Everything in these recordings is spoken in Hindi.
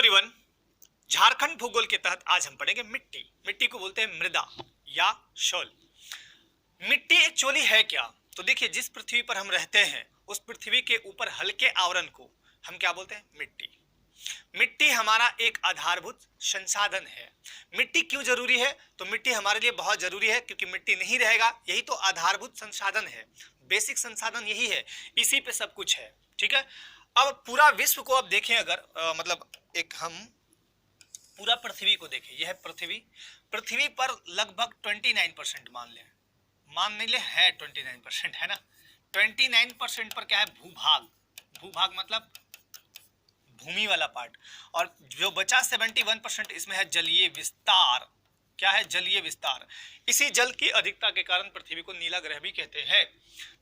एवरीवन, झारखंड भूगोल के तहत आज हम पढ़ेंगे मिट्टी। मिट्टी को बोलते हैं मृदा या शोल। मिट्टी एक्चुअली है क्या? तो देखिए, जिस पृथ्वी पर हम रहते हैं उस पृथ्वी के ऊपर हल्के आवरण को हम क्या बोलते हैं? मिट्टी। मिट्टी हमारा एक आधारभूत संसाधन है। मिट्टी क्यों जरूरी है? तो मिट्टी हमारे लिए बहुत जरूरी है क्योंकि मिट्टी नहीं रहेगा, यही तो आधारभूत संसाधन है, बेसिक संसाधन यही है, इसी पे सब कुछ है। ठीक है, अब पूरा विश्व को अब देखें, अगर मतलब एक हम पूरा पृथ्वी को देखें, यह पृथ्वी, पृथ्वी पर लगभग 29% मान नहीं ले, है 29% है ना। 29% पर क्या है? भूभाग। भूभाग मतलब भूमि वाला पार्ट, और जो बचा 71% इसमें है जलीय विस्तार। क्या है? जलीय विस्तार। इसी जल की अधिकता के कारण पृथ्वी को नीला ग्रह भी कहते हैं।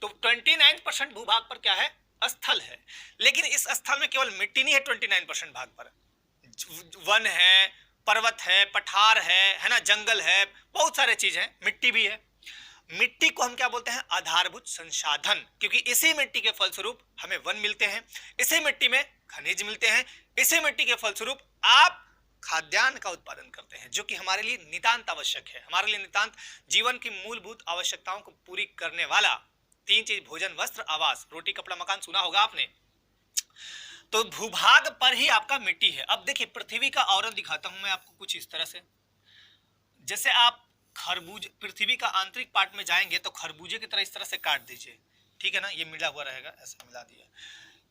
तो 29% भूभाग पर क्या है? स्थल है। लेकिन इस स्थल में केवल मिट्टी नहीं है। 29% भाग पर वन है, पर्वत है, पठार है ना, जंगल है, बहुत सारे चीज हैं, मिट्टी भी है। मिट्टी को हम क्या बोलते हैं? आधारभूत संसाधन, क्योंकि इसी मिट्टी के फलस्वरूप हमें वन मिलते हैं, इसी मिट्टी में खनिज मिलते हैं, इसी मिट्टी के फलस्वरूप आप खाद्यान्न का उत्पादन करते हैं, जो कि हमारे लिए नितांत आवश्यक है। हमारे लिए नितांत जीवन की मूलभूत आवश्यकताओं को पूरी करने वाला तीन चीज, भोजन, वस्त्र, आवास, रोटी, कपड़ा, मकान, सुना होगा आपने। तो भूभाग पर ही आपका मिट्टी है। अब देखिए, पृथ्वी का आवरण दिखाता हूं मैं आपको कुछ इस तरह से। जैसे आप खरबूज, पृथ्वी का आंतरिक पार्ट में जाएंगे तो खरबूजे की तरह इस तरह से काट दीजिए, ठीक है ना, ये मिला हुआ रहेगा, ऐसे मिला दिया।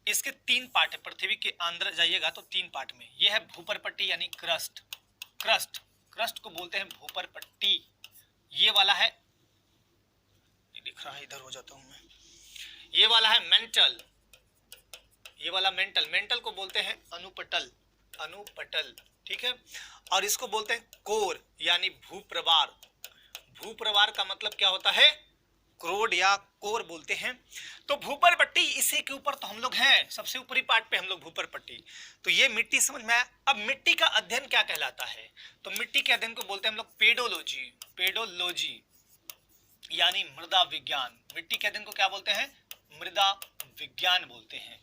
इसके तीन पार्ट है, पृथ्वी के अंदर जाइएगा तो तीन पार्ट में, ये है भूपर पट्टी यानी क्रस्ट। क्रस्ट, क्रस्ट को बोलते हैं भूपर पट्टी। ये वाला है, दिख रहा है, इधर हो जाता हूं मैं, ये वाला है मेंटल, ये वाला मेंटल। मेंटल को बोलते हैं अनुपटल, अनुपटल, ठीक है। और इसको बोलते हैं कोर यानी भूप्रवार। भूप्रवार का मतलब क्या होता है? क्रोड या कोर बोलते हैं। तो भूपर पट्टी, इसी के ऊपर तो हम लोग हैं, सबसे ऊपरी पार्ट पे हम लोग भूपर पट्टी। तो ये मिट्टी समझ में आया। अब मिट्टी का अध्ययन क्या कहलाता है? तो मिट्टी के अध्ययन को बोलते हैं हम लोग पेडोलॉजी। पेडोलॉजी यानी मृदा विज्ञान। मिट्टी के अध्ययन को क्या बोलते हैं? मृदा विज्ञान बोलते हैं।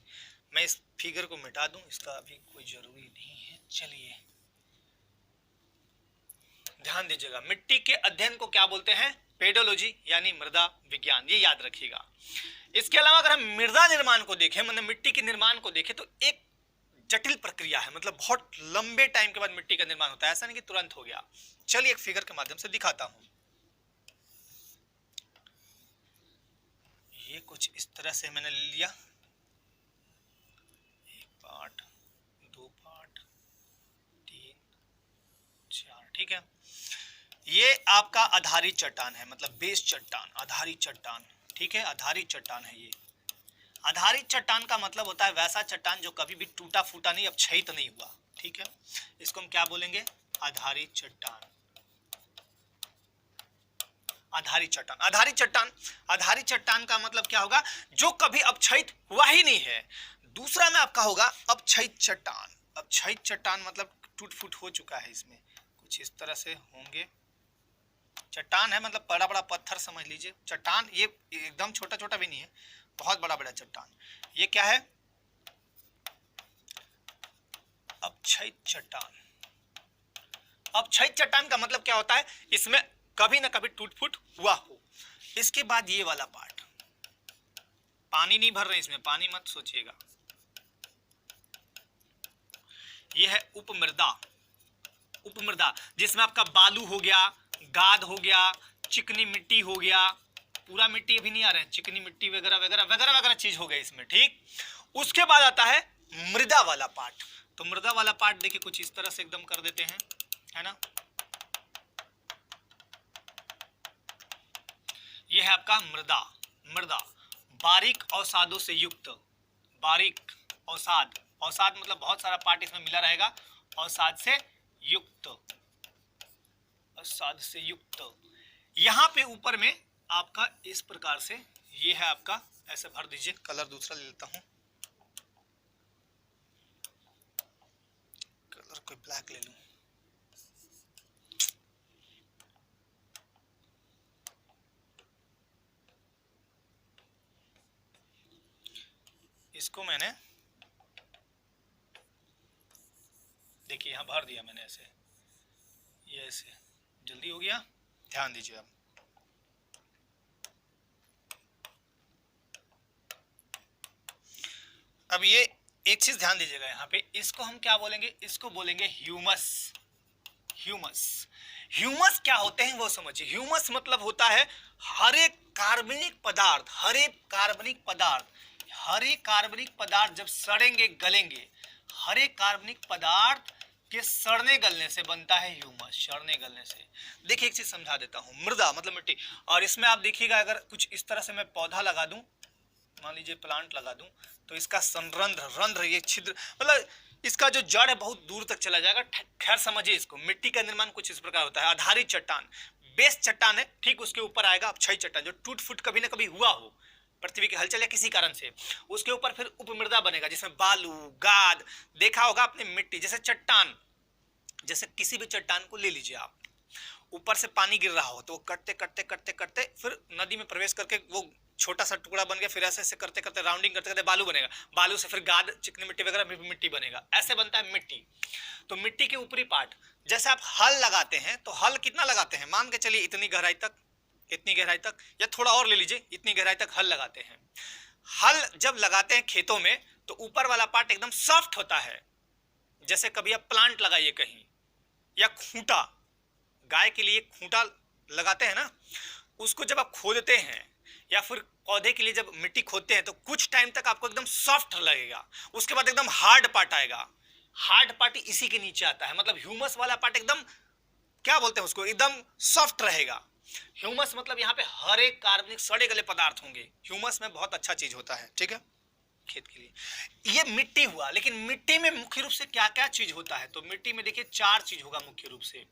मैं इस फिगर को मिटा दूं, इसका अभी कोई जरूरी नहीं है। चलिए ध्यान दीजिएगा, मिट्टी के अध्ययन को क्या बोलते हैं? पेडोलॉजी यानी मृदा विज्ञान, ये याद रखिएगा। इसके अलावा अगर हम मृदा निर्माण को देखें, मतलब मिट्टी के निर्माण को देखें, तो एक जटिल प्रक्रिया है, मतलब बहुत लंबे टाइम के बाद मिट्टी का निर्माण होता है, ऐसा नहीं कि तुरंत हो गया। चलिए एक फिगर के माध्यम से दिखाता हूं। ये कुछ इस तरह से मैंने लिया, पार्ट, दो पार्ट, तीन, चार, ठीक है। ये आपका आधारित चट्टान है, मतलब बेस चट्टान, आधारित चट्टान, ठीक है, आधारित चट्टान है ये। आधारित चट्टान का मतलब होता है वैसा चट्टान जो कभी भी टूटा फूटा नहीं, अब क्षयित नहीं हुआ, ठीक है। इसको हम क्या बोलेंगे? आधारित चट्टान। आधारित चट्टान, आधारित चट्टान, आधारित चट्टान का मतलब क्या होगा? जो कभी अपक्षयित हुआ ही नहीं है। दूसरा में आपका होगा अपक्षयित चट्टान। अपक्षयित चट्टान मतलब टूट फूट हो चुका है, इसमें कुछ इस तरह से होंगे। चट्टान है मतलब बड़ा बड़ा पत्थर समझ लीजिए। चट्टान ये एकदम छोटा छोटा भी नहीं है, बहुत बड़ा बड़ा चट्टान। ये क्या है? अपक्षयित चट्टान। अपक्षयित चट्टान का मतलब क्या होता है? इसमें कभी ना कभी टूट फूट हुआ हो। इसके बाद ये वाला पार्ट, पानी नहीं भर रहे इसमें, पानी मत सोचिएगा। ये है उपमृदा। उपमृदा जिसमें आपका बालू हो गया, गाद हो गया, चिकनी मिट्टी हो गया, पूरा मिट्टी अभी नहीं आ रहे हैं, चिकनी मिट्टी वगैरह वगैरह वगैरह वगैरह चीज हो गई इसमें, ठीक। उसके बाद आता है मृदा वाला पार्ट। तो मृदा वाला पार्ट देखिए कुछ इस तरह से एकदम कर देते हैं, है ना। यह है आपका मृदा। मृदा बारीक अवसादों से युक्त, बारीक अवसाद, अवसाद मतलब बहुत सारा पार्ट इसमें मिला रहेगा, अवसाद से युक्त, अवसाद से युक्त। यहां पे ऊपर में आपका इस प्रकार से, ये है आपका, ऐसे भर दीजिए। कलर दूसरा ले लेता हूं, कलर कोई ब्लैक ले लूं। इसको मैंने देखिए यहाँ भर दिया मैंने ऐसे, ये ऐसे जल्दी हो गया, ध्यान दीजिए आप। अब ये एक चीज ध्यान दीजिएगा यहाँ पे, इसको हम क्या बोलेंगे, इसको बोलेंगे ह्यूमस। ह्यूमस, ह्यूमस क्या होते हैं वो समझिए। ह्यूमस मतलब होता है हर एक कार्बनिक पदार्थ, हर एक कार्बनिक पदार्थ, हर एक कार्बनिक पदार्थ जब सड़ेंगे गलेंगे, हर एक कार्बनिक पदार्थ के सड़ने गलने से बनता है ह्यूमस, सड़ने गलने से। देखिए एक चीज समझा देता हूँ, मृदा मतलब मिट्टी, और इसमें आप देखिएगा अगर कुछ इस तरह से मैं पौधा लगा दूं, मान लीजिए प्लांट लगा दूं, तो इसका संरंध्र, रंध्र, ये छिद्र, मतलब इसका जो जड़ है बहुत दूर तक चला जाएगा। खैर समझिए इसको, मिट्टी का निर्माण कुछ इस प्रकार होता है। आधारित चट्टान, बेस चट्टान है, ठीक उसके ऊपर आएगा क्षय चट्टान, जो टूट फूट कभी ना कभी हुआ हो पृथ्वी की हलचल या किसी कारण से, उसके ऊपर फिर उपमृदा बनेगा, जिसमें बालू, गाद, देखा होगा आपने मिट्टी, जैसे चट्टान, जैसे किसी भी चट्टान को ले लीजिए आप, ऊपर से पानी गिर रहा हो तो वो कटते कटते कटते कटते फिर नदी में प्रवेश करके वो छोटा सा टुकड़ा बन गया, फिर ऐसे ऐसे करते करते राउंडिंग करते करते बालू बनेगा, बालू से फिर गाद, चिकनी मिट्टी वगैरह मिट्टी बनेगा, ऐसे बनता है मिट्टी। तो मिट्टी के ऊपरी पार्ट, जैसे आप हल लगाते हैं तो हल कितना लगाते हैं, मान के चलिए इतनी गहराई तक, इतनी गहराई तक, या थोड़ा और ले लीजिए, इतनी गहराई तक हल लगाते हैं। हल जब लगाते हैं खेतों में तो ऊपर वाला पार्ट एकदम सॉफ्ट होता है। जैसे कभी आप प्लांट लगाइए कहीं, या खूंटा, गाय के लिए खूंटा लगाते हैं ना, उसको जब आप खोदते हैं या फिर पौधे के लिए जब मिट्टी खोदते हैं तो कुछ टाइम तक आपको एकदम सॉफ्ट लगेगा, उसके बाद एकदम हार्ड पार्ट आएगा। हार्ड पार्ट इसी के नीचे आता है, मतलब ह्यूमस वाला पार्ट एकदम, क्या बोलते हैं उसको, एकदम सॉफ्ट रहेगा। ह्यूमस मतलब यहाँ पे हर एक कार्बनिक सड़े गले पदार्थ होंगे, ह्यूमस में बहुत अच्छा चीज होता है, ठीक है, खेत के लिए। ये मिट्टी हुआ, लेकिन मिट्टी में मुख्य रूप से क्या क्या चीज होता है, तो मिट्टी में देखिए 4 चीज होगा मुख्य रूप से।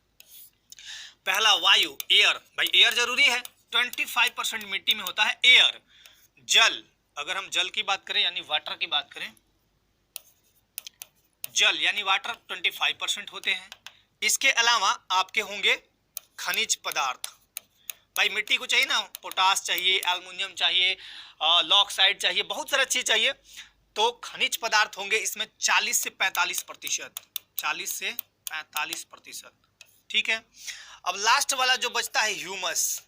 पहला वायु, एयर, भाई एयर जरूरी है, 25% मिट्टी में होता है एयर। जल, अगर हम जल की बात करें यानी वाटर की बात करें, जल यानी वाटर 25% होते हैं। इसके अलावा आपके होंगे खनिज पदार्थ, भाई मिट्टी को चाहिए ना, पोटास चाहिए, एल्युमिनियम चाहिए, लॉक्साइड चाहिए, बहुत सारा चीज चाहिए, तो खनिज पदार्थ होंगे इसमें 40 से 45%, 40 से 45%, ठीक है। अब लास्ट वाला जो बचता है ह्यूमस,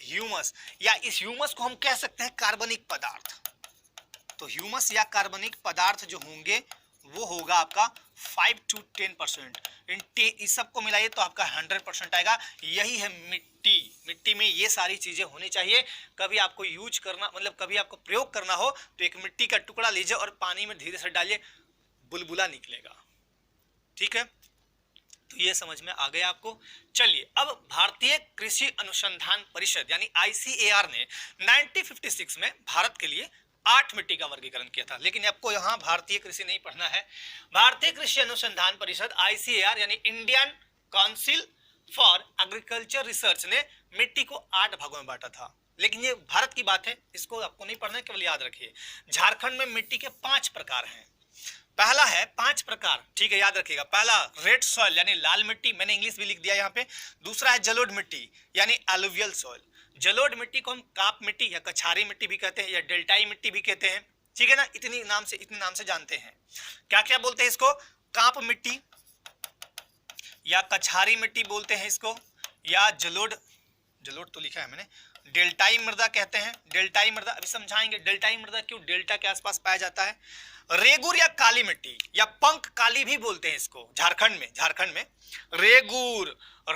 ह्यूमस या इस ह्यूमस को हम कह सकते हैं कार्बनिक पदार्थ। तो ह्यूमस या कार्बनिक पदार्थ जो होंगे वो होगा आपका 5 to 10%। इस सबको मिलाइए तो आपका 100% आएगा। यही है मिट्टी। मिट्टी में ये सारी चीजें होनी चाहिए। कभी आपको यूज करना, मतलब कभी आपको प्रयोग करना हो तो एक मिट्टी का टुकड़ा लीजिए और पानी में धीरे से डालिए, बुलबुला निकलेगा, ठीक है। तो ये समझ में आ गया आपको। चलिए, अब भारतीय कृषि अनुसंधान परिषद यानी ICAR ने 1956 में भारत के लिए 8 मिट्टी का वर्गीकरण किया था, लेकिन आपको यहाँ भारतीय कृषि नहीं पढ़ना है। भारतीय कृषि अनुसंधान परिषद ICAR यानी Indian council for agriculture research ने मिट्टी को 8 भागों में बांटा था, लेकिन ये भारत की बात है, इसको आपको नहीं पढ़ना है, केवल याद रखिए। झारखंड में मिट्टी के 5 प्रकार हैं। पहला है 5 प्रकार, ठीक है, याद रखिएगा। पहला रेड सॉइल यानी लाल मिट्टी, मैंने इंग्लिश भी लिख दिया यहाँ पे। दूसरा है जलोढ़ मिट्टी यानी एलुवियल सॉइल। जलोढ़ मिट्टी को हम काप मिट्टी या कछारी मिट्टी भी कहते हैं या डेल्टाई मिट्टी भी कहते हैं, ठीक है ना। इतने नाम से जानते हैं। क्या क्या बोलते हैं इसको, काप मिट्टी या कछारी मिट्टी बोलते हैं इसको, या जलोढ़ तो लिखा है मैंने, डेल्टाई मृदा कहते हैं। डेल्टाई मृदा अभी समझाएंगे, डेल्टाई मृदा क्यों डेल्टा के आसपास पाया जाता है। रेगुर या काली मिट्टी या पंख काली भी बोलते हैं इसको, झारखंड में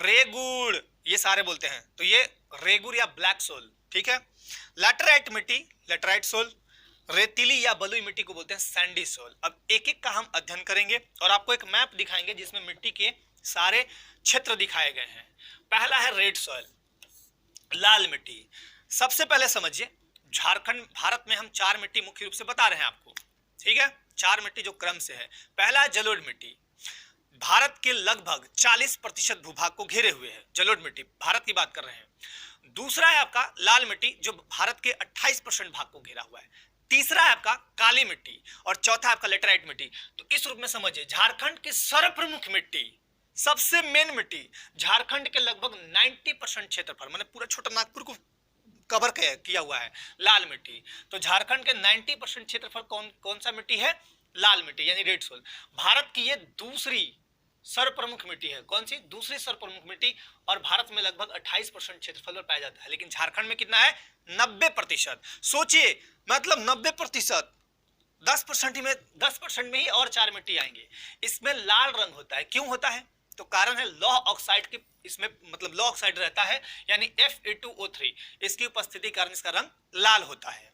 रेगुर ये सारे बोलते हैं, तो ये रेगुर या ब्लैक सोल, ठीक है। लैटराइट मिट्टी, लैटराइट सोल। रेतीली या बलुई मिट्टी को बोलते हैं सैंडी सोल। अब एक एक का हम अध्ययन करेंगे और आपको एक मैप दिखाएंगे जिसमें मिट्टी के सारे क्षेत्र दिखाए गए हैं। पहला है रेड सॉइल, लाल मिट्टी। सबसे पहले समझिए, झारखंड, भारत में हम 4 मिट्टी मुख्य रूप से बता रहे हैं आपको, ठीक है। 4 मिट्टी जो क्रम से है। पहला है जलोढ़ मिट्टी, भारत के लगभग 40% भूभाग को घेरे हुए है, जलोढ़ मिट्टी, भारत की बात कर रहे हैं। दूसरा है आपका लाल मिट्टी जो भारत के 28% भाग को घेरा हुआ है। तीसरा है आपका काली मिट्टी और चौथा है आपका लेटराइट मिट्टी। तो इस रूप में समझिए, झारखंड की सर्वप्रमुख मिट्टी, सबसे मेन मिट्टी, झारखंड के लगभग 90% क्षेत्रफल, माने पूरा छोटा नागपुर को कवर किया हुआ है, लाल मिट्टी। तो झारखंड के 90% क्षेत्रफल कौन सा मिट्टी है, लाल मिट्टी यानी रेड सोल। भारत की ये दूसरी सर्वप्रमुख मिट्टी है। कौन सी? दूसरी सर्वप्रमुख मिट्टी। और भारत में लगभग 28% क्षेत्रफल पर पाया जाता है, लेकिन झारखंड में कितना है? 90%। सोचिए, मतलब 90%, 10% में ही और 4 मिट्टी आएंगे। इसमें लाल रंग होता है, क्यों होता है? तो कारण है लौह ऑक्साइड की, इसमें मतलब लौह ऑक्साइड रहता है, यानी Fe2O3, इसकी उपस्थिति के कारण इसका रंग लाल होता है।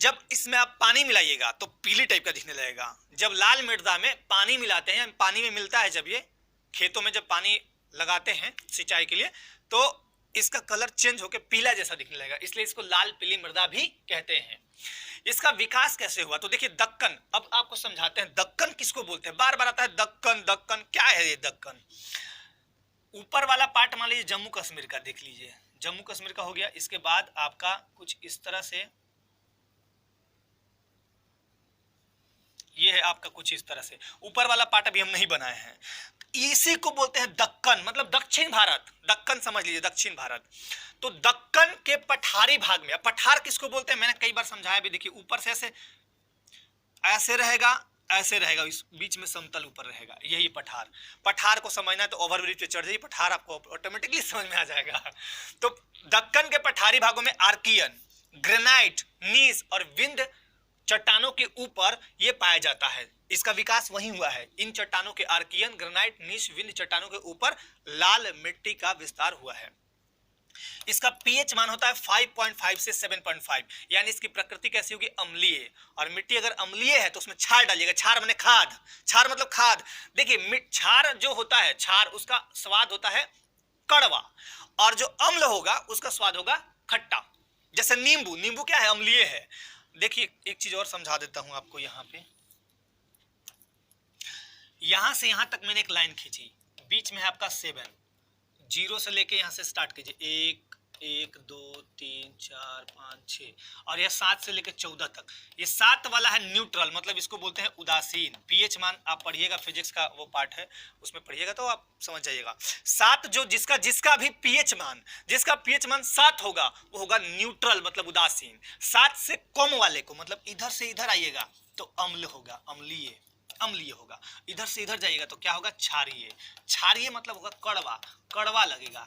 जब इसमें आप पानी मिलाइएगा तो पीली टाइप का दिखने लगेगा। जब लाल मृदा में पानी मिलाते हैं, पानी में मिलता है, जब ये खेतों में जब पानी लगाते हैं सिंचाई के लिए, तो इसका कलर चेंज होकर पीला जैसा दिखने लगेगा, इसलिए इसको लाल पीली मृदा भी कहते हैं। इसका विकास कैसे हुआ? तो देखिए दक्कन, अब आपको समझाते हैं दक्कन किसको बोलते हैं। बार बार आता है दक्कन दक्कन, क्या है ये दक्कन? ऊपर वाला पार्ट मान लीजिए जम्मू कश्मीर का, देख लीजिए जम्मू कश्मीर का हो गया। इसके बाद आपका कुछ इस तरह से, ये है आपका कुछ इस तरह से, ऊपर वाला पार्ट अभी हम नहीं बनाए हैं। इसी को बोलते हैं दक्कन, मतलब दक्षिण भारत। दक्कन समझ लीजिए, दक्षिण भारत। तो दक्कन के पठारी भाग में, अब पठार किसको बोलते हैं मैंने कई बार समझाया भी। देखिए ऊपर से ऐसे ऐसे रहेगा, ऐसे रहेगा, इस बीच में समतल ऊपर रहेगा, यही पठार। पठार को समझना है तो ओवरब्रिज पे चढ़ जाइए, पठार आपको ऑटोमेटिकली समझ में आ जाएगा। तो दक्कन के पठारी भागों में आर्कियन, ग्रेनाइट, नीस और विंध्य चट्टानों के ऊपर यह पाया जाता है। इसका विकास वहीं हुआ है। इन चट्टानों के आर्कियन, ग्रेनाइट, नीस, विंध्य चट्टानों के ऊपर लाल मिट्टी का विस्तार हुआ है। इसका पीएच मान होता है 5.5 से 7.5, यानी इसकी प्रकृति कैसी होगी? अम्लीय। और मिट्टी अगर अम्लीय है तो उसमें क्षार डालिएगा। क्षार माने खाद, क्षार मतलब खाद। देखिए क्षार जो होता है, क्षार उसका स्वाद होता है कड़वा, और जो अम्ल होगा उसका स्वाद होगा खट्टा। जैसे नींबू, नींबू क्या है? अम्लीय है। देखिए एक चीज और समझा देता हूं आपको। यहां पे, यहां से यहां तक मैंने एक लाइन खींची, बीच में है आपका 7, 0 से लेके यहां से स्टार्ट कीजिए, 1 1 2 3 4 5 6, और यह 7 से लेकर 14 तक। ये 7 वाला है न्यूट्रल, मतलब इसको बोलते हैं उदासीन। पीएच मान आप पढ़िएगा, फिजिक्स का वो पार्ट है उसमें पढ़िएगा तो आप समझ जाइएगा। 7 जो जिसका भी पीएच मान, जिसका पीएच मान 7 होगा वो होगा न्यूट्रल, मतलब उदासीन। 7 से कम वाले को, मतलब इधर से इधर आइएगा तो अम्ल होगा, अम्लीय, अम्लीय होगा। इधर से इधर जाइएगा तो क्या होगा? क्षारीय। क्षारीय मतलब होगा कड़वा, कड़वा लगेगा।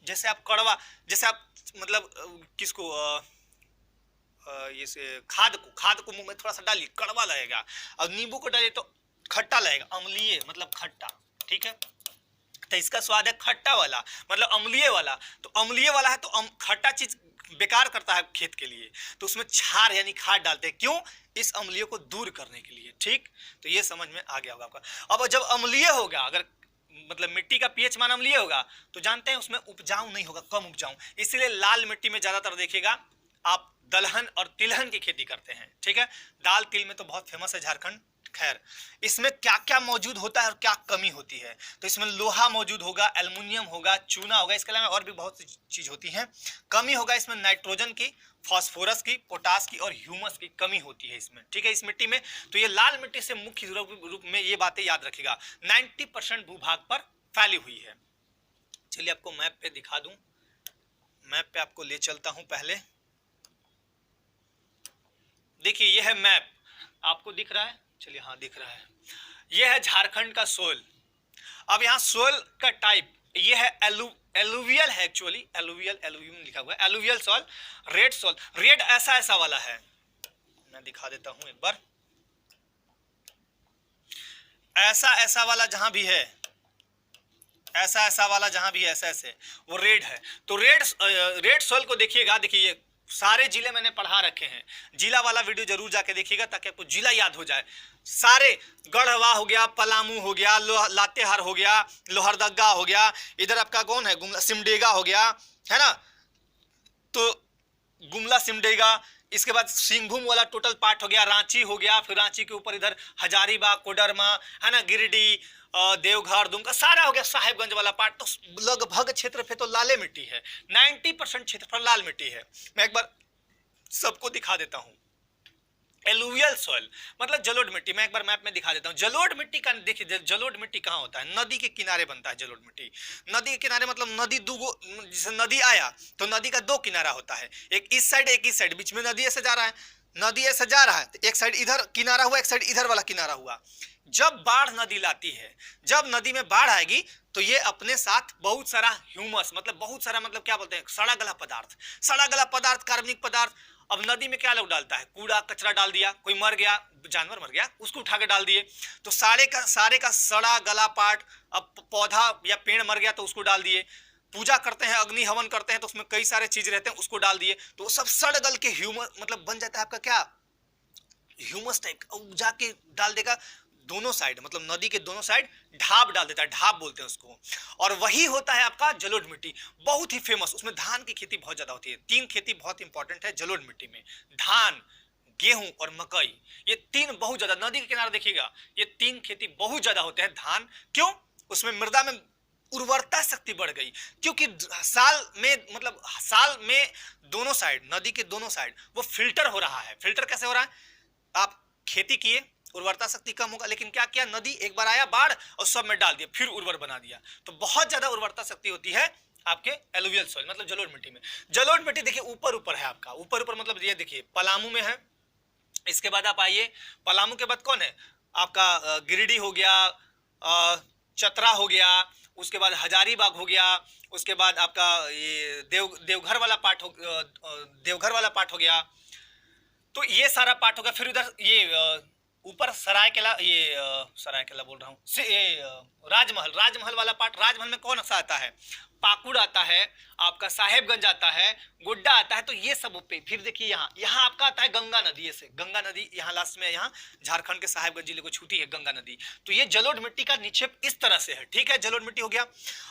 जैसे आप कड़वा, जैसे आप मतलब किसको ये खाद को मुंह में थोड़ा सा डालिए, कड़वा लगेगा। और नींबू को डालिए तो खट्टा लगेगा, अम्लीय मतलब खट्टा। ठीक है, तो इसका स्वाद है खट्टा वाला, मतलब अम्लीय वाला। तो अम्लीय वाला है तो खट्टा चीज बेकार करता है खेत के लिए, तो उसमें क्षार यानी खाद डालते हैं। क्यों? इस अम्लीय को दूर करने के लिए। ठीक, तो ये समझ में आ गया होगा आपका। अब जब अम्लीय होगा, अगर मतलब मिट्टी का पीएच मान अम्लीय होगा तो जानते हैं उसमें उपजाऊ नहीं होगा, कम उपजाऊ। इसलिए लाल मिट्टी में ज्यादातर देखिएगा आप दलहन और तिलहन की खेती करते हैं। ठीक है, दाल तिल में तो बहुत फेमस है झारखंड। खैर, इसमें क्या क्या मौजूद होता है और क्या कमी होती है? तो इसमें लोहा मौजूद होगा, एल्युमिनियम होगा, चूना होगा, इसके अलावा और भी बहुत सी चीज होती है। कमी होगा इसमें नाइट्रोजन की, फास्फोरस की, पोटास की और ह्यूमस की कमी होती है इसमें। ठीक है, इस मिट्टी में। तो ये लाल मिट्टी से मुख्य रूप में ये बातें याद रखिएगा। 90% भूभाग पर फैली हुई है। चलिए आपको मैप पे दिखा दूं, मैप पे आपको ले चलता हूं। पहले देखिए ये है मैप, आपको दिख रहा है? चलिए हाँ दिख रहा है। ये है झारखंड का सोइल। अब यहाँ सोइल का टाइप, ये है एलुवियल है, एक्चुअली एलुवियम लिखा हुआ है, alluvial soil, red soil. Red ऐसा वाला है, मैं दिखा देता हूं एक बार। ऐसा वाला जहां भी है, ऐसा वाला जहां भी है, ऐसे वो रेड है। तो रेड सॉइल को देखिएगा। देखिए सारे जिले मैंने पढ़ा रखे हैं, जिला वाला वीडियो जरूर जाके देखिएगा ताकि आपको जिला याद हो जाए। सारे गढ़वा हो गया, पलामू हो गया, लातेहार हो गया, लोहरदगा हो गया, इधर आपका कौन है, सिमडेगा हो गया, है ना। तो गुमला, सिमडेगा, इसके बाद सिंहभूम वाला टोटल पार्ट हो गया, रांची हो गया, फिर रांची के ऊपर इधर हजारीबाग, कोडरमा, है ना, गिरिडीह, देवघर, दुमका, सारा हो गया, साहेबगंज वाला पार्ट। तो लगभग क्षेत्र पे तो लाले मिट्टी है, 90% क्षेत्र पर लाल मिट्टी है। मैं एक बार सबको दिखा देता हूं। एलुवियल सॉइल मतलब जलोढ़ मिट्टी, मैं एक बार मैप में दिखा देता हूं। जलोढ़ मिट्टी का देखिए, जलोढ़ मिट्टी कहां होता है? नदी के किनारे बनता है जलोढ़ मिट्टी। नदी के किनारे मतलब नदी दो, जैसे नदी आया तो नदी का 2 किनारा होता है, एक इस साइड एक इस साइड, बीच में नदी ऐसे जा रहा है। नदी ऐसे जा रहा है तो एक साइड इधर किनारा हुआ, एक साइड इधर वाला किनारा हुआ। जब बाढ़ नदी लाती है, जब नदी में बाढ़ आएगी तो ये अपने साथ बहुत सारा ह्यूमस, मतलब बहुत सारा, मतलब क्या बोलते हैं, सड़ा गला पदार्थ, सड़ा गला पदार्थ, कार्बनिक पदार्थ। अब नदी में क्या लोग डालता है, कूड़ा कचरा डाल दिया, कोई मर गया, जानवर मर गया, उसको उठा के डाल दिए, तो सारे का सड़ा गला पार्ट, अब पौधा या पेड़ मर गया तो उसको डाल दिए, पूजा करते हैं, अग्नि हवन करते हैं तो उसमें कई सारे चीज रहते हैं, उसको डाल दिए, तो वो सब सड़ गल के ह्यूमस, मतलब बन जाता है आपका क्या, ह्यूमस टाइप, जाके डाल देगा दोनों साइड, मतलब नदी के दोनों साइड ढाब डाल देता है, ढाब बोलते हैं उसको। और वही होता है आपका जलोढ़ मिट्टी, बहुत ही फेमस। उसमें धान की खेती बहुत ज्यादा होती है। तीन खेती बहुत इंपॉर्टेंट है जलोढ़ मिट्टी में, धान, गेहूं और मकई, ये तीन बहुत ज्यादा, नदी के किनारे देखिएगा ये तीन खेती बहुत ज्यादा होते हैं। धान क्यों, उसमें मृदा में उर्वरता शक्ति बढ़ गई, क्योंकि साल में, मतलब साल में दोनों साइड, नदी के दोनों साइड वो फिल्टर हो रहा है। फिल्टर कैसे हो रहा है, आप खेती किए, उर्वरता शक्ति कम होगा, लेकिन क्या किया, नदी एक बार आया बाढ़ और सब में डाल दिया, फिर उर्वर बना दिया, तो बहुत ज्यादा उर्वरता शक्ति होती है आपके एलुवियल सॉइल, मतलब जलोढ़ मिट्टी में। जलोढ़ मिट्टी देखिए ऊपर ऊपर है आपका, ऊपर ऊपर मतलब ये देखिए पलामू में है, इसके बाद आप आइए, पलामू के बाद कौन है आपका, गिरिडीह हो गया, चतरा हो गया, उसके बाद हजारीबाग हो गया, उसके बाद आपका ये देवघर वाला पार्ट हो, देवघर वाला पार्ट हो गया, तो ये सारा पार्ट होगा। फिर उधर ये ऊपर सरायकेला, ये सरायकेला बोल रहा हूँ, ये राजमहल, राजमहल वाला पार्ट, राजमहल में कौन सा आता है, पाकुड़ आता है, आपका साहेबगंज आता है, गोड्डा आता है, तो ये सब पे। फिर देखिए यहाँ, यहाँ आपका आता है गंगा नदी, ऐसे गंगा नदी यहाँ लास्ट में, यहाँ झारखंड के साहेबगंज जिले को छूती है गंगा नदी। तो ये जलोढ़ मिट्टी का निक्षेप इस तरह से है, ठीक है, जलोढ़ मिट्टी हो गया।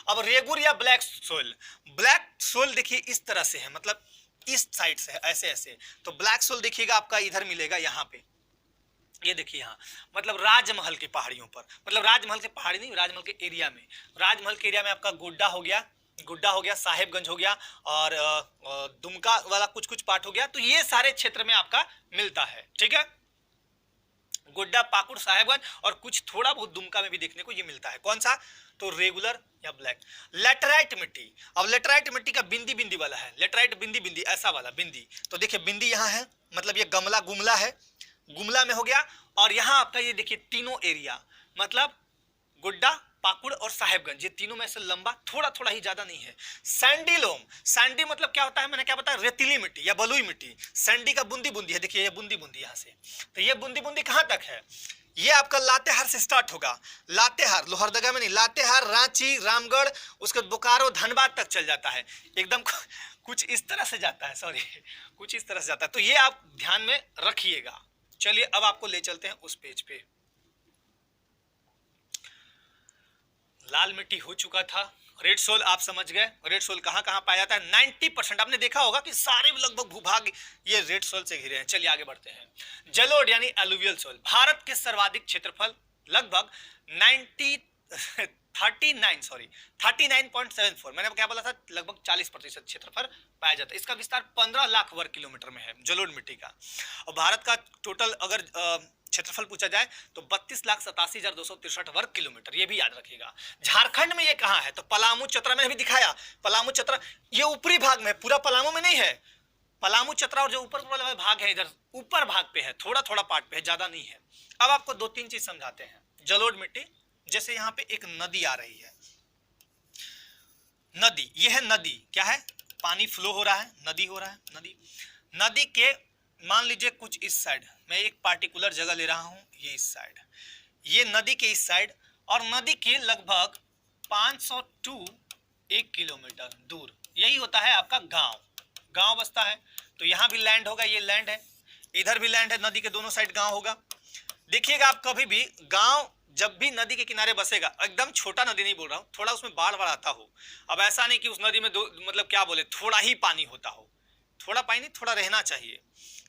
अब रेगुर या ब्लैक सोइल, ब्लैक सोइल देखिए इस तरह से है, मतलब इस साइड से है, ऐसे ऐसे। तो ब्लैक सोइल देखिएगा आपका इधर मिलेगा, यहाँ पे ये देखिए यहाँ, मतलब राजमहल की पहाड़ियों पर, मतलब राजमहल के पहाड़ी नहीं, राजमहल के एरिया में, राजमहल के एरिया में आपका गोड्डा हो गया, गुड्डा हो गया, साहेबगंज हो गया, और दुमका वाला कुछ कुछ पार्ट हो गया, तो ये सारे क्षेत्र में आपका मिलता है, ठीक है, गोड्डा, पाकुड़, साहेबगंज, और कुछ थोड़ा बहुत दुमका में भी देखने को ये मिलता है। कौन सा, तो रेगुलर या ब्लैक। लेटराइट मिट्टी, अब लेटराइट मिट्टी का बिंदी बिंदी वाला है, लेटराइट बिंदी बिंदी, ऐसा वाला बिंदी, तो देखिए बिंदी यहाँ है, मतलब ये गमला गुमला है, गुमला में हो गया। और यहाँ आपका ये देखिए तीनों एरिया, मतलब गुड्डा, पाकुड़ और साहेबगंज, ये तीनों में से लंबा, थोड़ा थोड़ा ही, ज्यादा नहीं है। सैंडी लोम, सैंडी मतलब क्या होता है, मैंने क्या बताया, रेतीली मिट्टी या बलुई मिट्टी। सैंडी का बूंदी बूंदी है, देखिए ये बूंदी बूंदी यहाँ से, तो ये बूंदी बूंदी कहाँ तक है, ये आपका लातेहार से स्टार्ट होगा, लातेहार, लोहरदगा में नहीं, लातेहार, रांची, रामगढ़, उसके बोकारो, धनबाद तक चल जाता है, एकदम कुछ इस तरह से जाता है, सॉरी, कुछ इस तरह से जाता है, तो ये आप ध्यान में रखिएगा। चलिए अब आपको ले चलते हैं उस पेज पे। लाल मिट्टी हो चुका था, रेड सोल आप समझ गए, रेड सोल कहाँ कहाँ पाया जाता है, 90% आपने देखा होगा कि सारे लगभग भूभाग ये रेड सोल से घिरे हैं। चलिए आगे बढ़ते हैं। जलोढ़ यानी एलुवियल सोल, भारत के सर्वाधिक क्षेत्रफल लगभग 39.74, मैंने क्या बोला था, लगभग 40% क्षेत्रफल पाया जाता है। इसका विस्तार 15 लाख वर्ग किलोमीटर में है जलोढ़ मिट्टी का। और भारत का टोटल अगर क्षेत्रफल पूछा जाए तो 32,87,263 वर्ग किलोमीटर, ये भी याद रखिएगा। झारखंड में ये कहाँ है, तो पलामू, चतरा, मैंने भी दिखाया, पलामू, चतरा, ये ऊपरी भाग में, पूरा पलामू में नहीं है, पलामू, चतरा और जो ऊपर वाला भाग है इधर ऊपर भाग पे है, थोड़ा थोड़ा पार्ट पे है, ज्यादा नहीं है। अब आपको दो तीन चीज समझाते हैं। जलोढ़ मिट्टी, जैसे यहाँ पे एक नदी आ रही है, नदी, ये है नदी, क्या है, पानी फ्लो हो रहा है, नदी हो रहा है, नदी, नदी के मान लीजिए कुछ इस साइड, मैं एक पार्टिकुलर जगह ले रहा हूं, ये इस साइड, ये नदी के इस साइड, और नदी के लगभग 500 टू 1 किलोमीटर दूर यही होता है आपका गांव, गांव बसता है। तो यहाँ भी लैंड होगा, ये लैंड है, इधर भी लैंड है, नदी के दोनों साइड गांव होगा। देखिएगा आप कभी भी गांव जब भी नदी के किनारे बसेगा, एकदम छोटा नदी नहीं बोल रहा हूँ, थोड़ा उसमें बाढ़ बाढ़ आता हो, अब ऐसा नहीं कि उस नदी में मतलब क्या बोले, थोड़ा ही पानी होता हो, थोड़ा पानी नहीं, थोड़ा रहना चाहिए।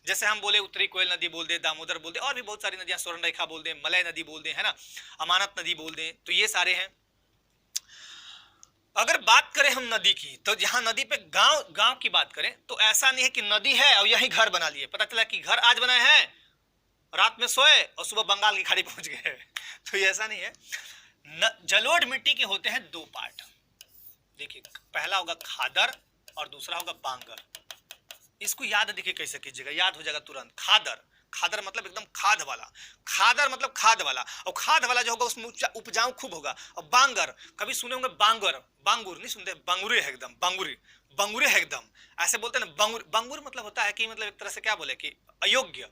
जैसे हम बोले उत्तरी कोयल नदी बोल दे, दामोदर बोल दे, और भी बहुत सारी नदियां, स्वर्ण रेखा बोल दे, मलय नदी बोल दे, है ना, अमानत नदी बोल दे, तो ये सारे हैं। अगर बात करें हम नदी की, तो जहां नदी पे गांव की बात करें, तो ऐसा नहीं है कि नदी है और यही घर बना लिए, पता चला कि घर आज बनाए हैं, रात में सोए और सुबह बंगाल की खाड़ी पहुंच गए, तो ये ऐसा नहीं है। जलोढ़ मिट्टी के होते हैं दो पार्ट, देखिए, पहला होगा खादर और दूसरा होगा बांगर। इसको याद देखिए कैसे कीजिएगा, याद हो जाएगा तुरंत। खादर, खादर मतलब एकदम खाद वाला, खादर मतलब खाद वाला, और खाद वाला जो होगा उसमें उपजाऊ खूब होगा। और बांगर, कभी सुने होंगे बांगर, बांगुर नहीं सुनते, बांगुरे है एकदम, बांगुरी, बांगुरे है एकदम, ऐसे बोलते हैं ना बांगुर। बांगुर मतलब होता है कि मतलब एक तरह से क्या बोले कि अयोग्य,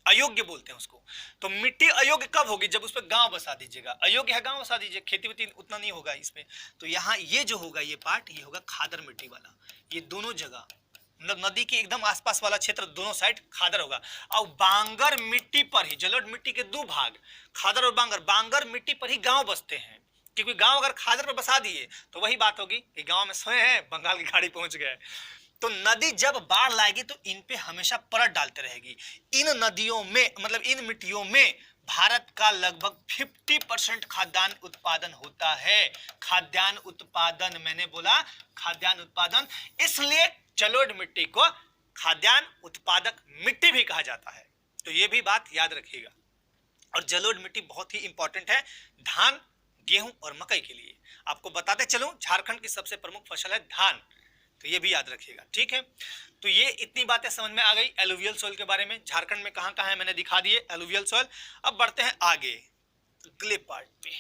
अयोग्य बोलते हैं उसको। तो मिट्टी अयोग्य कब होगी, जब उस पर गांव बसा दीजिएगा। अयोग्य है गांव बसा दीजिए, खेती वेती उतना नहीं होगा इसमें। तो यहाँ ये जो होगा, ये पार्ट ये होगा खादर मिट्टी वाला। ये दोनों जगह मतलब नदी के एकदम आसपास वाला क्षेत्र दोनों साइड खादर होगा। और बांगर मिट्टी पर ही, जलोढ़ मिट्टी के दो भाग, खादर और बांगर, बांगर मिट्टी पर ही गांव बसते हैं। क्योंकि गांव अगर खादर पर बसा दिए तो वही बात होगी कि गांव में सोए हैं, बंगाल की खाड़ी पहुंच गए। तो नदी जब बाढ़ लाएगी तो इन पे हमेशा परत डालते रहेगी। इन नदियों में मतलब इन मिट्टियों में भारत का लगभग 50% खाद्यान्न उत्पादन होता है। खाद्यान्न उत्पादन, मैंने बोला खाद्यान्न उत्पादन, इसलिए जलोढ़ मिट्टी को खाद्यान्न उत्पादक मिट्टी भी कहा जाता है। तो ये भी बात याद रखिएगा। और जलोढ़ मिट्टी बहुत ही इंपॉर्टेंट है धान, गेहूं और मकई के लिए। आपको बताते चलूं, झारखंड की सबसे प्रमुख फसल है धान, तो ये भी याद रखिएगा, ठीक है। तो ये इतनी बातें समझ में आ गई एलुवियल सॉइल के बारे में। झारखंड में कहां कहां है मैंने दिखा दिए एलुवियल सॉइल। अब बढ़ते हैं आगे अगले पार्ट पे।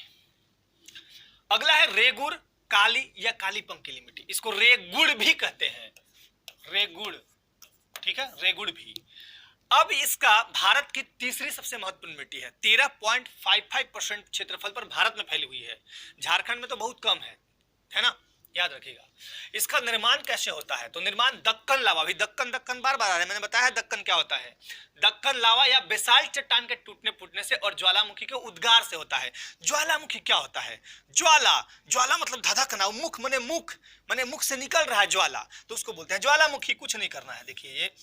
अगला है रेगुड़, काली या काली पंकीली मिट्टी, इसको रेगुड़ भी कहते हैं, रेगुड़, ठीक है, रेगुड़ भी। अब इसका भारत की तीसरी सबसे महत्वपूर्ण मिट्टी है, 13.55% क्षेत्रफल पर भारत में फैली हुई है। झारखंड में तो बहुत कम है ना, याद रखिएगा। इसका निर्माण कैसे होता है, तो निर्माण दक्कन लावा, भी दक्कन दक्कन बार बार आ रहा है, मैंने बताया दक्कन क्या होता है। दक्कन लावा या बेसाल्ट चट्टान के टूटने फूटने से और ज्वालामुखी के उद्गार से होता है। ज्वालामुखी क्या होता है, ज्वाला, ज्वाला मतलब धधकना, मुख माने मुख से निकल रहा है ज्वाला, तो उसको बोलते हैं ज्वालामुखी। कुछ नहीं करना है, देखिए ये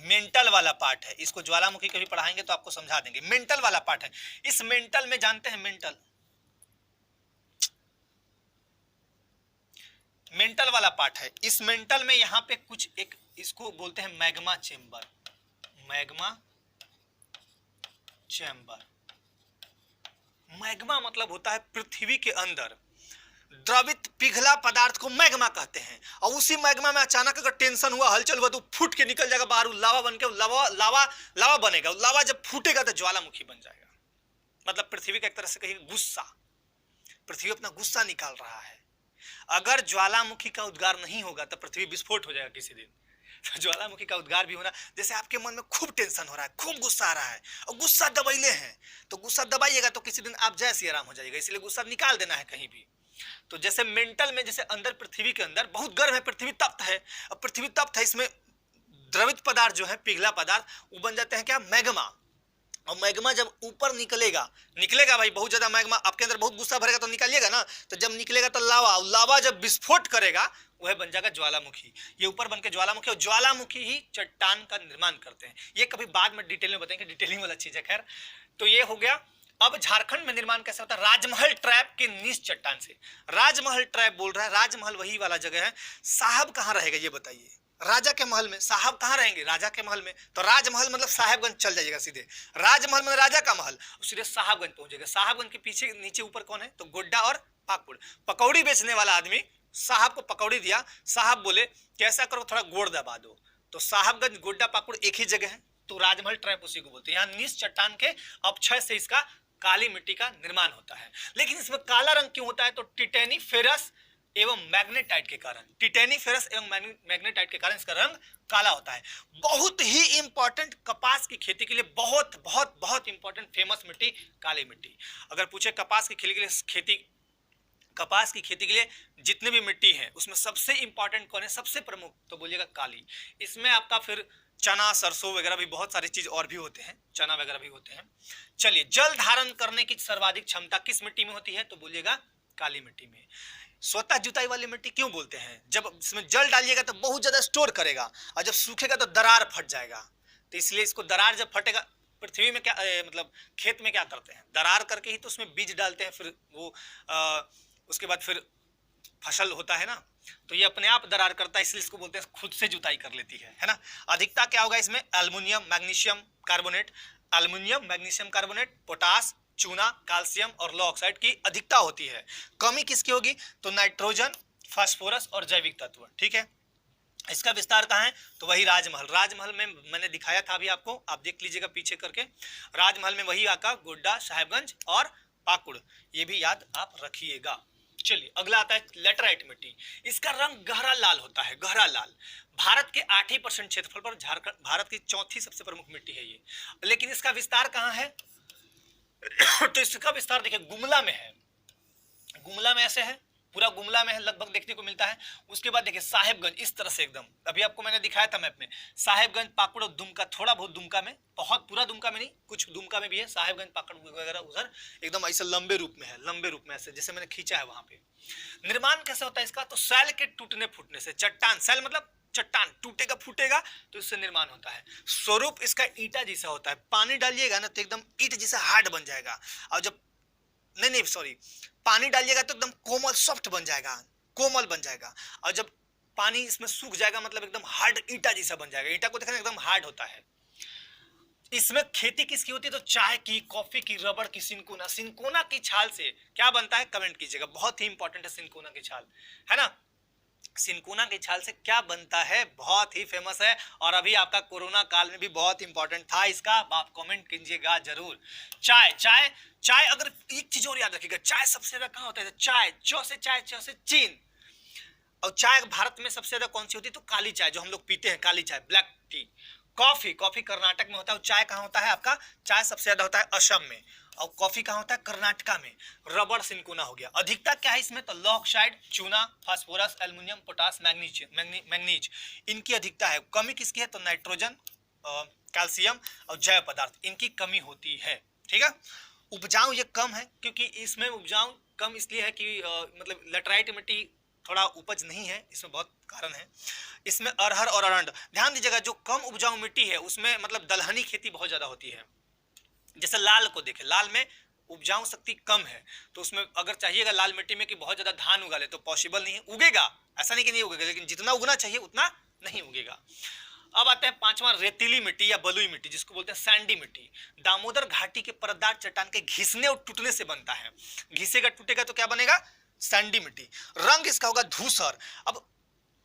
मेंटल वाला पार्ट है, इसको ज्वालामुखी कभी पढ़ाएंगे तो आपको समझा देंगे। मेंटल वाला पार्ट है, इस मेंटल में जानते हैं मेंटल, मेंटल वाला पार्ट है। इस मेंटल में यहां पे कुछ एक, इसको बोलते हैं magma chamber, magma chamber. Magma मतलब होता है पृथ्वी के अंदर द्रवित पिघला पदार्थ को मैग्मा कहते हैं। और उसी मैग्मा में अचानक अगर टेंशन हुआ, हलचल हुआ, तो फूट के निकल जाएगा बाहर, लावा बन के लावा बनेगा। लावा जब फूटेगा तो ज्वालामुखी बन जाएगा। मतलब पृथ्वी का एक तरह से कहीं गुस्सा, पृथ्वी अपना गुस्सा निकाल रहा है। अगर ज्वालामुखी का उद्गार नहीं होगा तो पृथ्वी विस्फोट हो जाएगा किसी दिन। तो ज्वालामुखी का उद्गार भी होना, जैसे आपके मन में खूब टेंशन हो रहा है, खूब गुस्सा आ रहा है और गुस्सा दबाइले हैं, तो गुस्सा दबाइएगा तो किसी दिन आप जय सिया राम हो जाएगा। इसलिए गुस्सा निकाल देना है कहीं भी। तो जैसे मेंटल में, जैसे अंदर पृथ्वी के अंदर बहुत गर्म है, पृथ्वी तप्त है, अब पृथ्वी तप्त है, इसमें द्रवित पदार्थ जो है, पिघला पदार्थ, वो बन जाते हैं क्या, मैग्मा। और मैग्मा जब ऊपर निकलेगा भाई, बहुत ज्यादा मैग्मा आपके अंदर, बहुत गुस्सा भरेगा तो निकालिएगा ना, तो जब निकलेगा तो लावा जब विस्फोट करेगा वह बन जाएगा ज्वालामुखी। ये ऊपर बन के ज्वालामुखी, और ज्वालामुखी ही चट्टान का निर्माण करते हैं। ये कभी बाद में डिटेल में बताएंगे, डिटेलिंग वाला चीज है। खैर, तो ये हो गया। अब झारखंड में निर्माण कैसे होता है, राजमहल ट्रैप के नीच चट्टान से। राजमहल ट्रैप बोल रहा है, राजमहल वही वाला जगह है। साहब कहां रहेगा ये बताइए, राजा के महल में। साहब कहां रहेंगे, राजा के महल में। तो राजमहल मतलब साहेबगंज चल जाइएगा सीधे, राजमहल में राजा का महल, सीधे साहबगंज पहुंचेगा। साहबगंज के पीछे नीचे ऊपर कौन है, तो गोड्डा और पाकुड़। पकौड़ी बेचने वाला आदमी साहब को पकौड़ी दिया, साहब बोले कि ऐसा करो थोड़ा गोड़ दबा दो, तो साहबगंज गोड्डा पाकुड़ एक ही जगह है, तो राजमहल ट्रैप उसी को बोलते हैं। यहाँ नीच चट्टान के अपक्षय से इसका काली मिट्टी का निर्माण होता है। लेकिन इसमें काला रंग क्यों होता है, तो टिटेनिफेरस एवं मैग्नेटाइट के कारण, टिटेनिफेरस एवं मैग्नेटाइट के कारण इसका रंग काला होता है। बहुत ही इंपॉर्टेंट कपास की खेती के लिए, बहुत बहुत बहुत इंपॉर्टेंट फेमस मिट्टी काली मिट्टी। अगर पूछे कपास की खेती के लिए जितने भी मिट्टी है उसमें सबसे इंपॉर्टेंट कौन है, सबसे प्रमुख, तो बोलिएगा काली। इसमें आपका फिर चना, सरसों वगैरह भी, बहुत सारी चीज और भी होते हैं, चना वगैरह भी होते हैं। चलिए, जल धारण करने की सर्वाधिक क्षमता किस मिट्टी में होती है, तो बोलिएगा काली मिट्टी में। स्वतः जुताई वाली मिट्टी क्यों बोलते हैं, जब इसमें जल डालिएगा तो बहुत ज्यादा स्टोर करेगा, और जब सूखेगा तो दरार फट जाएगा। तो इसलिए इसको, दरार जब फटेगा, पृथ्वी में क्या मतलब खेत में क्या करते हैं, दरार करके ही तो उसमें बीज डालते हैं, फिर वो उसके बाद फिर फसल होता है ना, तो ये अपने आप दरार करता है, इसलिए इसको बोलते हैं खुद से जुताई कर लेती है ना। अधिकता क्या होगा इसमें, aluminium magnesium carbonate, aluminium magnesium carbonate, potash, चूना, कैल्शियम और लौ ऑक्साइड की अधिकता होती है। कमी किसकी होगी, तो नाइट्रोजन, फास्फोरस और जैविक तत्व, ठीक है। इसका विस्तार कहाँ है? तो वही राजमहल। राजमहल में मैंने दिखाया था अभी आपको, आप देख लीजिएगा पीछे करके। राजमहल में वही आका, गोड्डा, साहेबगंज और पाकुड़, ये भी याद आप रखिएगा। चलिए अगला आता है लेटराइट मिट्टी। इसका रंग गहरा लाल होता है, गहरा लाल। भारत के 8% क्षेत्रफल पर झारखंड, भारत की चौथी सबसे प्रमुख मिट्टी है ये। लेकिन इसका विस्तार कहाँ है? तो इसका विस्तार देखिए गुमला में है, गुमला में ऐसे है, पूरा गुमला में है, लगभग देखने को मिलता है। उसके बाद देखिए साहेबगंज, इस तरह से एकदम, अभी आपको मैंने दिखाया था मैप में, साहेबगंज, पाकुड़, दुमका, थोड़ा बहुत दुमका में, बहुत पूरा दुमका में नहीं, कुछ दुमका में भी है, साहेबगंज, पाकुड़ वगैरह उधर एकदम ऐसे लंबे रूप में है, लंबे रूप में ऐसे जैसे मैंने खींचा है वहां पे। निर्माण कैसे होता है इसका? तो सैल के टूटने फूटने से, चट्टान, सैल मतलब चट्टान टूटेगा फूटेगा तो इससे निर्माण होता है। स्वरूप इसका ईंटा जैसा होता है, पानी डालिएगा ना तो एकदम ईंट जैसा हार्ड बन जाएगा, और जब नहीं सॉरी, पानी डालिएगा तो एकदम कोमल सॉफ्ट बन जाएगा, कोमल बन जाएगा, और जब पानी इसमें सूख जाएगा मतलब एकदम हार्ड ईंटा जैसा बन जाएगा। ईंटा को देखना एकदम हार्ड होता है। इसमें खेती किसकी होती है? तो चाय की, कॉफी की, रबड़ की, सिनकोना, सिनकोना की छाल से क्या बनता है? कमेंट कीजिएगा, बहुत ही इंपॉर्टेंट है सिनकोना की छाल, है ना। सिनकोना की छाल से क्या बनता है? बहुत ही फेमस है, और अभी आपका कोरोना काल में भी बहुत इंपॉर्टेंट था इसका, आप कमेंट कीजिएगा जरूर। चाय, चाय, चाय, अगर एक चीज और याद रखिएगा, चाय सबसे ज्यादा कहां होता है? चाय, चौ से चीन। और चाय भारत में सबसे ज्यादा कौन सी होती है? तो काली चाय, जो हम लोग पीते हैं, काली चाय, black T. Coffee, coffee Karnataka में होता है। चाय कहाँ होता है आपका? चाय सबसे ज्यादा होता है असम में, और कॉफी कहाँ होता है? कर्नाटका में। रबड़, सिनकोना हो गया। अधिकता क्या है इसमें? तो लॉ ऑक्साइड, चूना, फास्फोरस, एल्युमिनियम, पोटास, मैग्नीज, इनकी अधिकता है। कमी किसकी है? तो नाइट्रोजन, कैल्शियम और जैव पदार्थ, इनकी कमी होती है। ठीक है। उपजाऊ ये कम है, क्योंकि इसमें उपजाऊ कम इसलिए है कि मतलब लेटराइट मिट्टी थोड़ा उपज नहीं है, इसमें बहुत कारण है। इसमें अरहर और अरंड, ध्यान दीजिएगा, जो कम उपजाऊ मिट्टी है उसमें मतलब दलहनी खेती बहुत ज्यादा होती है। जैसे लाल को देखें, लाल में उपजाऊ शक्ति कम है, तो उसमें अगर चाहिएगा लाल मिट्टी में कि बहुत ज्यादा धान उगा ले तो पॉसिबल नहीं है। उगेगा, ऐसा नहीं कि नहीं उगेगा, लेकिन जितना उगना चाहिए उतना नहीं उगेगा। अब आते हैं पांचवा, रेतीली मिट्टी या बलुई मिट्टी, जिसको बोलते हैं सैंडी मिट्टी। दामोदर घाटी के परतदार चट्टान के घिसने और टूटने से बनता है। घिसेगा टूटेगा तो क्या बनेगा? सैंडी मिट्टी। रंग इसका होगा धूसर। अब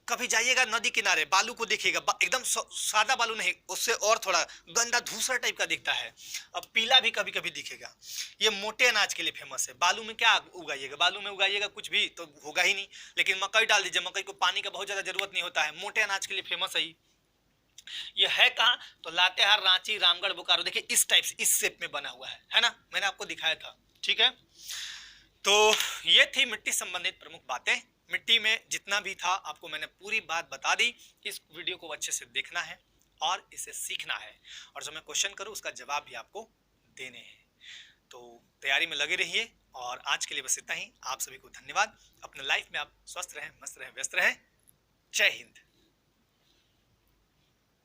कभी जाइएगा नदी किनारे, बालू को देखिएगा, एकदम सादा बालू नहीं, उससे और थोड़ा गंदा धूसर टाइप का दिखता है। अब पीला भी कभी कभी दिखेगा। ये मोटे अनाज के लिए फेमस है। बालू में क्या उगाइएगा? बालू में उगाइएगा कुछ भी तो होगा ही नहीं। लेकिन मकई डाल दीजिए, मकई को पानी का बहुत ज्यादा जरूरत नहीं होता है, मोटे अनाज के लिए फेमस है। ये है कहाँ? तो लातेहार, रांची, रामगढ़, बोकारो। देखिए इस टाइप से, इस शेप में बना हुआ है ना, मैंने आपको दिखाया था। ठीक है, तो ये थी मिट्टी संबंधित प्रमुख बातें। मिट्टी में जितना भी था आपको मैंने पूरी बात बता दी। इस वीडियो को अच्छे से देखना है और इसे सीखना है, और जो मैं क्वेश्चन करूं उसका जवाब भी आपको देने हैं। तो तैयारी में लगे रहिए, और आज के लिए बस इतना ही। आप सभी को धन्यवाद। अपने लाइफ में आप स्वस्थ रहें, मस्त रहें, व्यस्त रहें। जय हिंद।